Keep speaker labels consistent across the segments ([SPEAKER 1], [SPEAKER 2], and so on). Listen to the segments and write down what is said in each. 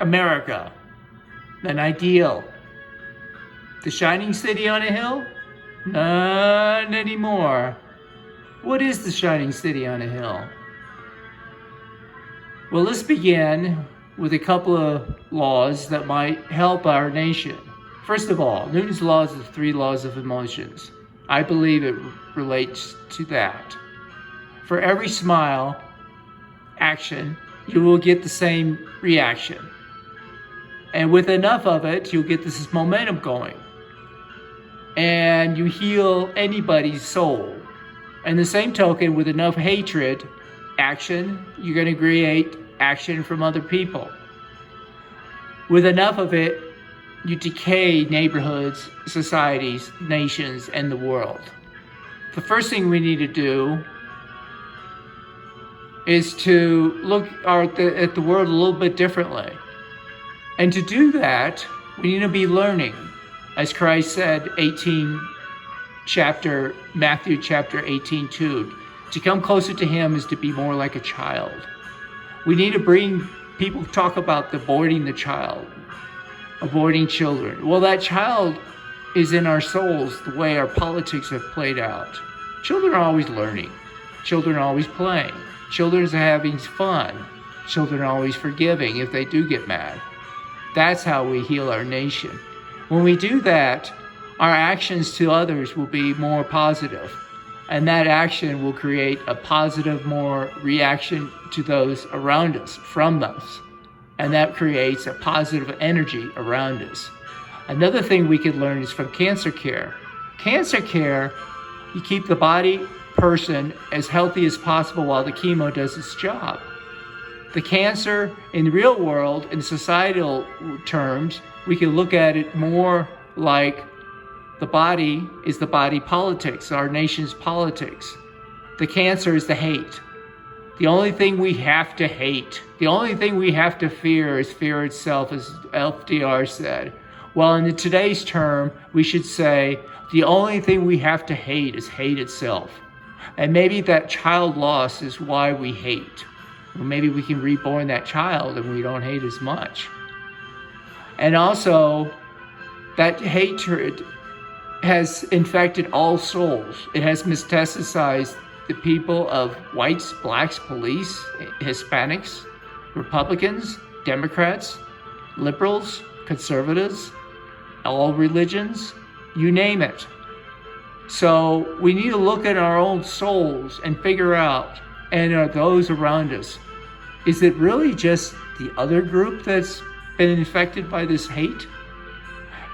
[SPEAKER 1] America, an ideal. The shining city on a hill? Not anymore. What is the shining city on a hill? Well, let's begin with a couple of laws that might help our nation. First of all, Newton's laws are the three laws of emotions. I believe it relates to that. For every smile, action, you will get the same reaction. And with enough of it, you'll get this momentum going. And you heal anybody's soul. And the same token, with enough hatred, action, you're going to create action from other people. With enough of it, you decay neighborhoods, societies, nations, and the world. The first thing we need to do is to look at the world a little bit differently. And to do that, we need to be learning. As Christ said, Matthew chapter 18:2, to come closer to him is to be more like a child. We need to bring people talk about aborting the child, aborting children. Well, that child is in our souls, the way our politics have played out. Children are always learning. Children are always playing. Children are having fun. Children are always forgiving if they do get mad. That's how we heal our nation. When we do that, our actions to others will be more positive, and that action will create a positive, more reaction to those around us, from us, and that creates a positive energy around us. Another thing we could learn is from cancer care. Cancer care, you keep the person as healthy as possible while the chemo does its job. The cancer in the real world, in societal terms, we can look at it more like the body is the body politics, our nation's politics. The cancer is the hate. The only thing we have to hate, the only thing we have to fear is fear itself, as FDR said. Well, in today's term, we should say the only thing we have to hate is hate itself. And maybe that child loss is why we hate. Well, maybe we can reborn that child and we don't hate as much. And also, that hatred has infected all souls. It has metastasized the people of whites, blacks, police, Hispanics, Republicans, Democrats, liberals, conservatives, all religions, you name it. So we need to look at our own souls and figure out, and are those around us, is it really just the other group that's been infected by this hate?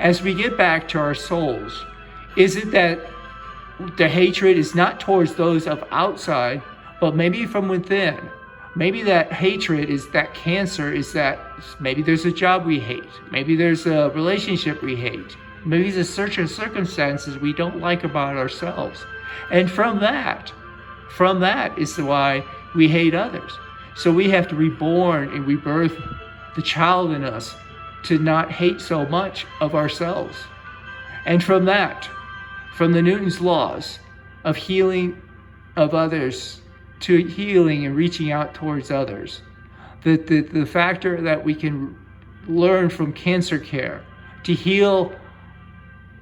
[SPEAKER 1] As we get back to our souls, is it that the hatred is not towards those of outside, but maybe from within? Maybe that hatred is that cancer, is that maybe there's a job we hate, maybe there's a relationship we hate, maybe there's certain circumstances we don't like about ourselves. And from that is why we hate others. So we have to reborn and rebirth the child in us to not hate so much of ourselves. And from the Newton's laws of healing of others to healing and reaching out towards others, the factor that we can learn from cancer care to heal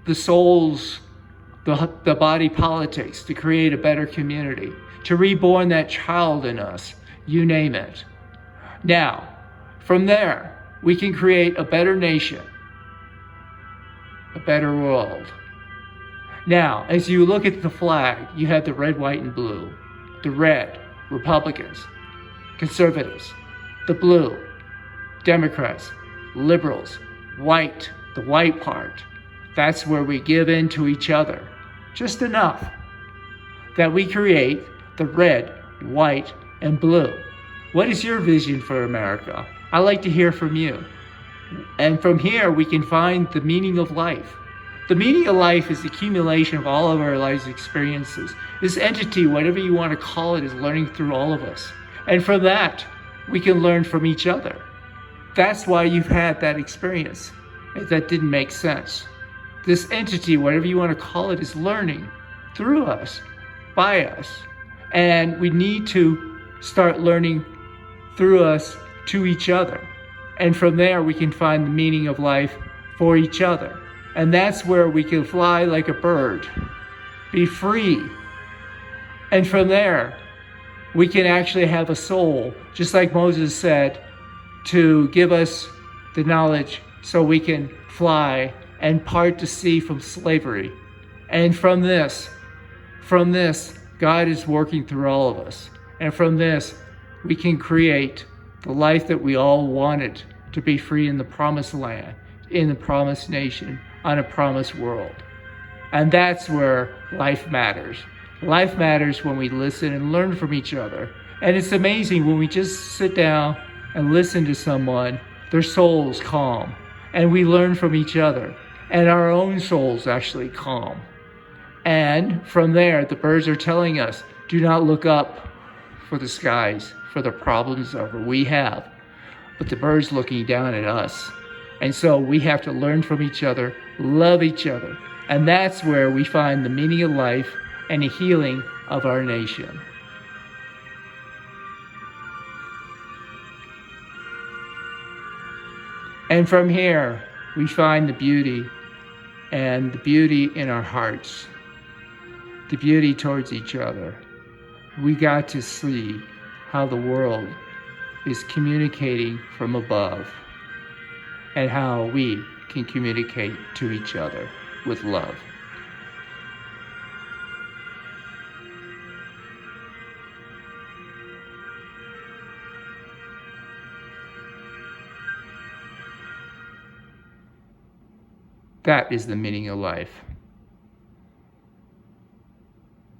[SPEAKER 1] the souls, the body politics, to create a better community, to reborn that child in us, you name it. Now, from there, we can create a better nation, a better world. Now, as you look at the flag, you have the red, white, and blue. The red, Republicans, conservatives. The blue, Democrats, liberals. White, the white part. That's where we give in to each other. Just enough that we create the red, white, and blue. What is your vision for America? I'd like to hear from you. And from here, we can find the meaning of life. The meaning of life is the accumulation of all of our life's experiences. This entity, whatever you want to call it, is learning through all of us. And from that, we can learn from each other. That's why you've had that experience. That didn't make sense. This entity, whatever you want to call it, is learning through us, by us. And we need to start learning through us to each other. And from there, we can find the meaning of life for each other. And that's where we can fly like a bird, be free. And from there, we can actually have a soul, just like Moses said, to give us the knowledge so we can fly and part the sea from slavery. And from this, God is working through all of us. And from this, we can create the life that we all wanted, to be free in the promised land, in the promised nation, on a promised world. And that's where life matters. Life matters when we listen and learn from each other. And it's amazing when we just sit down and listen to someone, their souls calm. And we learn from each other. And our own souls actually calm. And from there, the birds are telling us, do not look up for the skies, for the problems that we have. But the bird's looking down at us. And so we have to learn from each other, love each other. And that's where we find the meaning of life and the healing of our nation. And from here, we find the beauty, and the beauty in our hearts, the beauty towards each other. We got to see how the world is communicating from above, and how we can communicate to each other with love. That is the meaning of life.